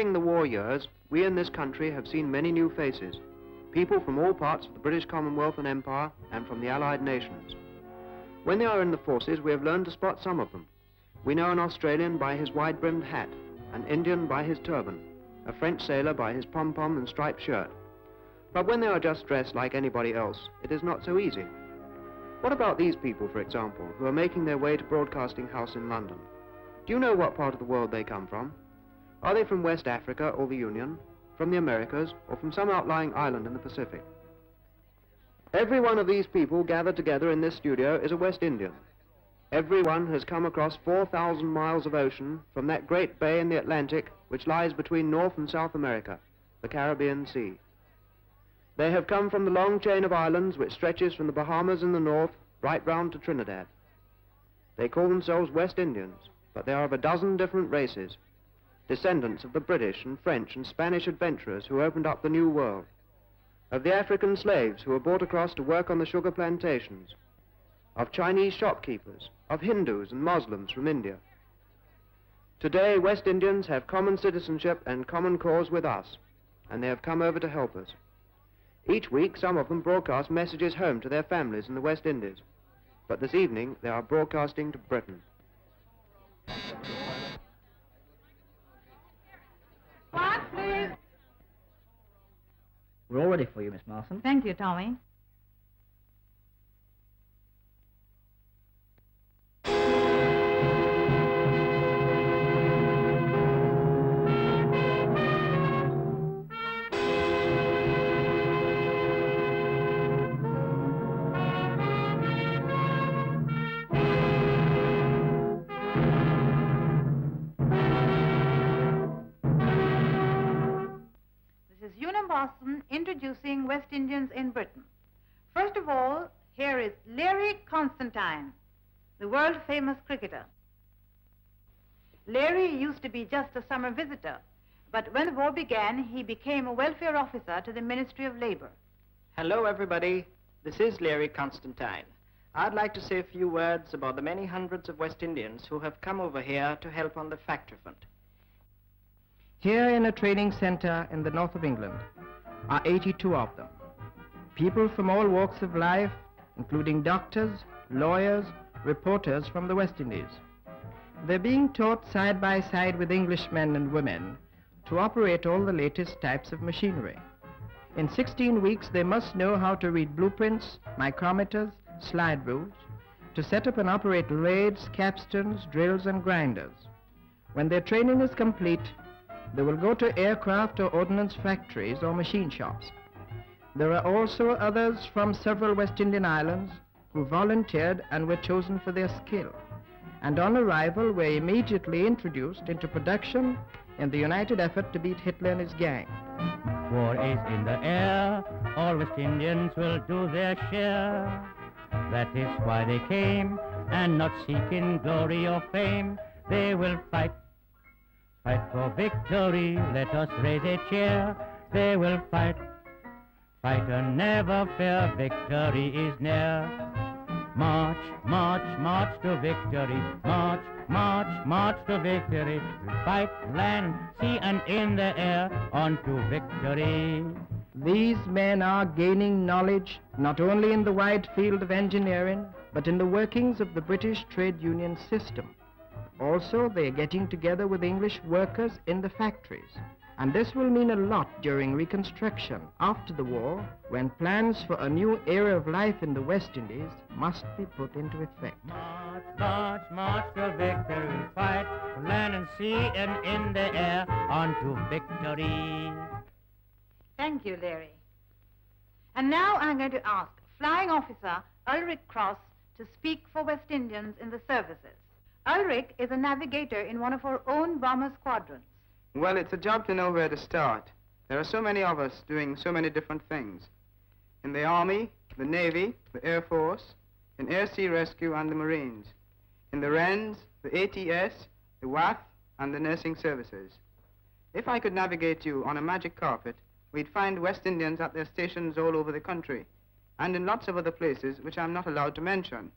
During the war years, we in this country have seen many new faces, people from all parts of the British Commonwealth and Empire and from the Allied nations. When they are in the forces, we have learned to spot some of them. We know an Australian by his wide-brimmed hat, an Indian by his turban, a French sailor by his pom-pom and striped shirt. But when they are just dressed like anybody else, it is not so easy. What about these people, for example, who are making their way to Broadcasting House in London? Do you know what part of the world they come from? Are they from West Africa or the Union, from the Americas, or from some outlying island in the Pacific? Every one of these people gathered together in this studio is a West Indian. Everyone has come across 4,000 miles of ocean from that great bay in the Atlantic which lies between North and South America, the Caribbean Sea. They have come from the long chain of islands which stretches from the Bahamas in the north right round to Trinidad. They call themselves West Indians, but they are of a dozen different races, descendants of the British and French and Spanish adventurers who opened up the New World, of the African slaves who were brought across to work on the sugar plantations, of Chinese shopkeepers, of Hindus and Muslims from India. Today, West Indians have common citizenship and common cause with us, and they have come over to help us. Each week, some of them broadcast messages home to their families in the West Indies, but this evening they are broadcasting to Britain. What, please? We're all ready for you, Miss Marson. Thank you, Tommy. Marson introducing West Indians in Britain. First of all, here is Learie Constantine, the world-famous cricketer. Learie used to be just a summer visitor, but when the war began, he became a welfare officer to the Ministry of Labor. Hello, everybody. This is Learie Constantine. I'd like to say a few words about the many hundreds of West Indians who have come over here to help on the factory front. Here in a training center in the north of England are 82 of them. People from all walks of life, including doctors, lawyers, reporters from the West Indies. They're being taught side by side with Englishmen and women to operate all the latest types of machinery. In 16 weeks, they must know how to read blueprints, micrometers, slide rules, to set up and operate lathes, capstans, drills, and grinders. When their training is complete, they will go to aircraft or ordnance factories or machine shops. There are also others from several West Indian islands who volunteered and were chosen for their skill, and on arrival were immediately introduced into production in the united effort to beat Hitler and his gang. War is in the air, all West Indians will do their share. That is why they came, and not seeking glory or fame. They will fight for victory, let us raise a cheer. They will fight and never fear, victory is near. March, march, march to victory, march, march, march to victory. We fight land, sea, and in the air, on to victory. These men are gaining knowledge not only in the wide field of engineering, but in the workings of the British trade union system. Also, they are getting together with English workers in the factories. And this will mean a lot during Reconstruction after the war, when plans for a new era of life in the West Indies must be put into effect. March, march, march to victory. We fight for land and sea and in the air, on to victory. Thank you, Learie. And now I'm going to ask Flying Officer Ulric Cross to speak for West Indians in the services. Ulric is a navigator in one of our own bomber squadrons. Well, it's a job to know where to start. There are so many of us doing so many different things. In the Army, the Navy, the Air Force, in Air Sea Rescue and the Marines. In the Wrens, the ATS, the WAF, and the nursing services. If I could navigate you on a magic carpet, we'd find West Indians at their stations all over the country, and in lots of other places which I'm not allowed to mention.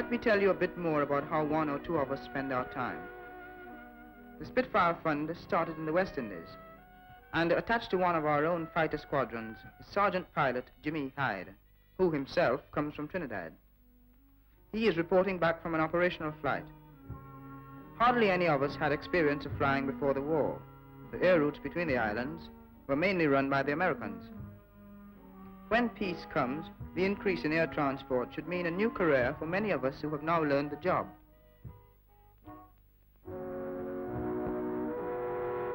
let me tell you a bit more about how one or two of us spend our time. The Spitfire Fund started in the West Indies, and attached to one of our own fighter squadrons is Sergeant Pilot Jimmy Hyde, who himself comes from Trinidad. He is reporting back from an operational flight. Hardly any of us had experience of flying before the war. The air routes between the islands were mainly run by the Americans. When peace comes, the increase in air transport should mean a new career for many of us who have now learned the job.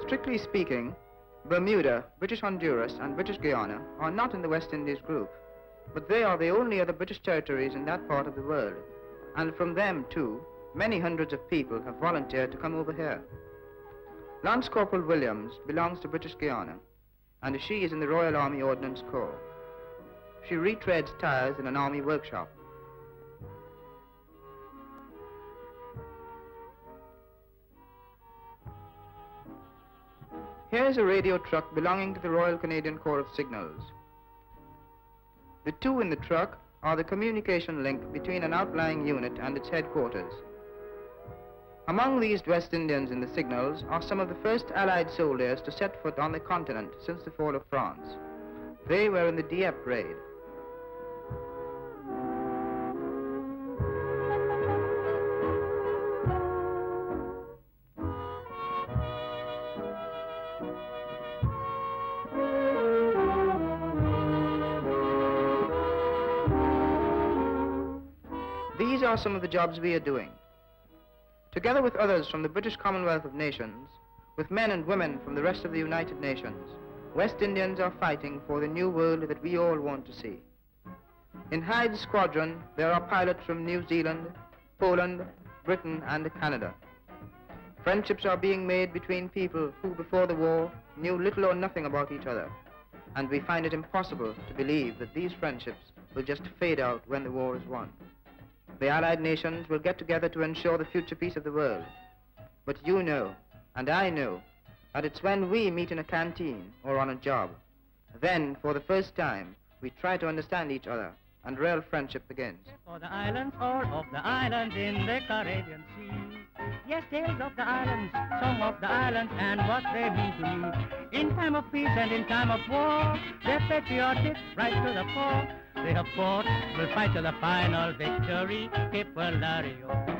Strictly speaking, Bermuda, British Honduras, and British Guiana are not in the West Indies group, but they are the only other British territories in that part of the world, and from them, too, many hundreds of people have volunteered to come over here. Lance Corporal Williams belongs to British Guiana, and she is in the Royal Army Ordnance Corps. She retreads tires in an army workshop. Here is a radio truck belonging to the Royal Canadian Corps of Signals. The two in the truck are the communication link between an outlying unit and its headquarters. Among these West Indians in the signals are some of the first Allied soldiers to set foot on the continent since the fall of France. They were in the Dieppe raid. These are some of the jobs we are doing. Together with others from the British Commonwealth of Nations, with men and women from the rest of the United Nations, West Indians are fighting for the new world that we all want to see. In Hyde's squadron, there are pilots from New Zealand, Poland, Britain, and Canada. Friendships are being made between people who, before the war, knew little or nothing about each other, and we find it impossible to believe that these friendships will just fade out when the war is won. The Allied nations will get together to ensure the future peace of the world. But you know, and I know, that it's when we meet in a canteen or on a job. Then, for the first time, we try to understand each other, and real friendship begins. For the islands, all of the islands in the Caribbean Sea. Yes, tales of the islands, song of the islands, and what they mean to me. In time of peace and in time of war, they're patriotic, right to the core. They have fought, will fight to the final victory. Que Lario.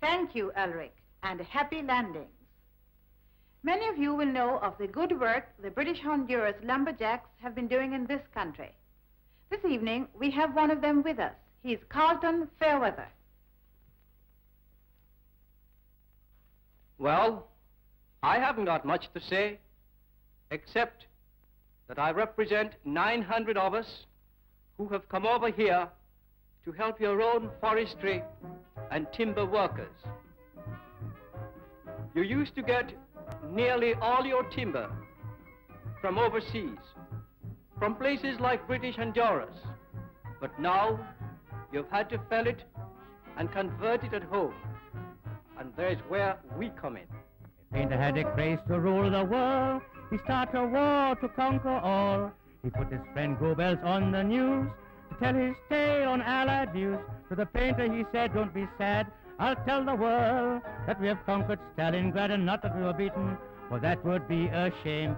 Thank you, Ulric, and happy landings. Many of you will know of the good work the British Honduras lumberjacks have been doing in this country. This evening, we have one of them with us. He's Carlton Fairweather. Well, I haven't got much to say, except that I represent 900 of us who have come over here to help your own forestry and timber workers. You used to get nearly all your timber from overseas, from places like British Honduras, but now you've had to fell it and convert it at home, and there's where we come in. Painter had a craze to rule the world. He started a war to conquer all. He put his friend Goebbels on the news to tell his tale on Allied views. To the painter he said, don't be sad, I'll tell the world that we have conquered Stalingrad and not that we were beaten, for that would be a shame.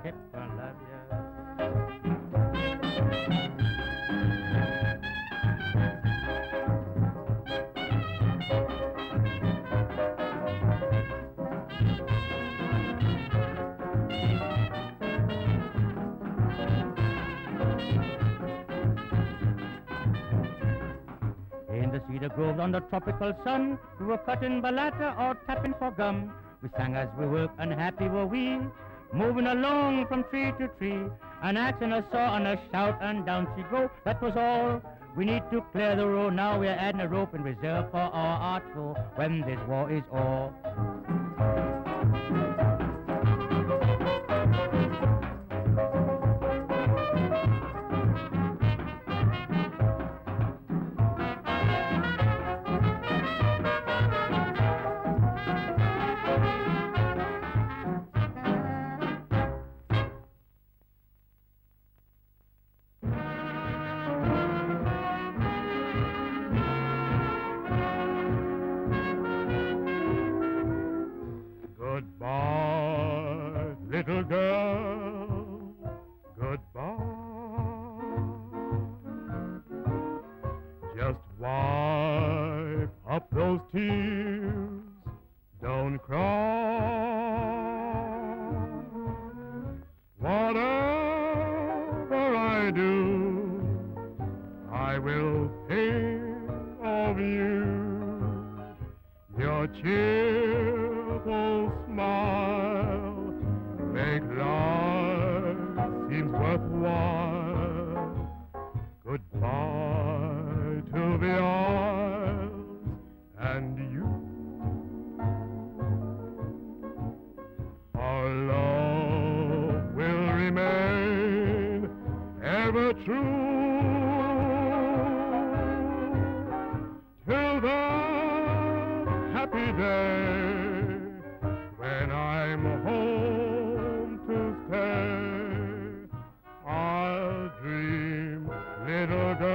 Cedar groves on the tropical sun, we were cutting balata or tapping for gum. We sang as we worked, and happy were we, moving along from tree to tree, an axe and a saw and a shout, and down she go. That was all. We need to clear the road now. We're adding a rope in reserve for our artful when this war is o'er. Goodbye, little girl, goodbye. Just wipe up those tears, don't cry. Whatever I do, I will think of you. Your cheerful smile make life seems worthwhile. Goodbye to the Isles and you. Our love will remain ever true till that happy day when I'm home to stay. I'll dream, little girl,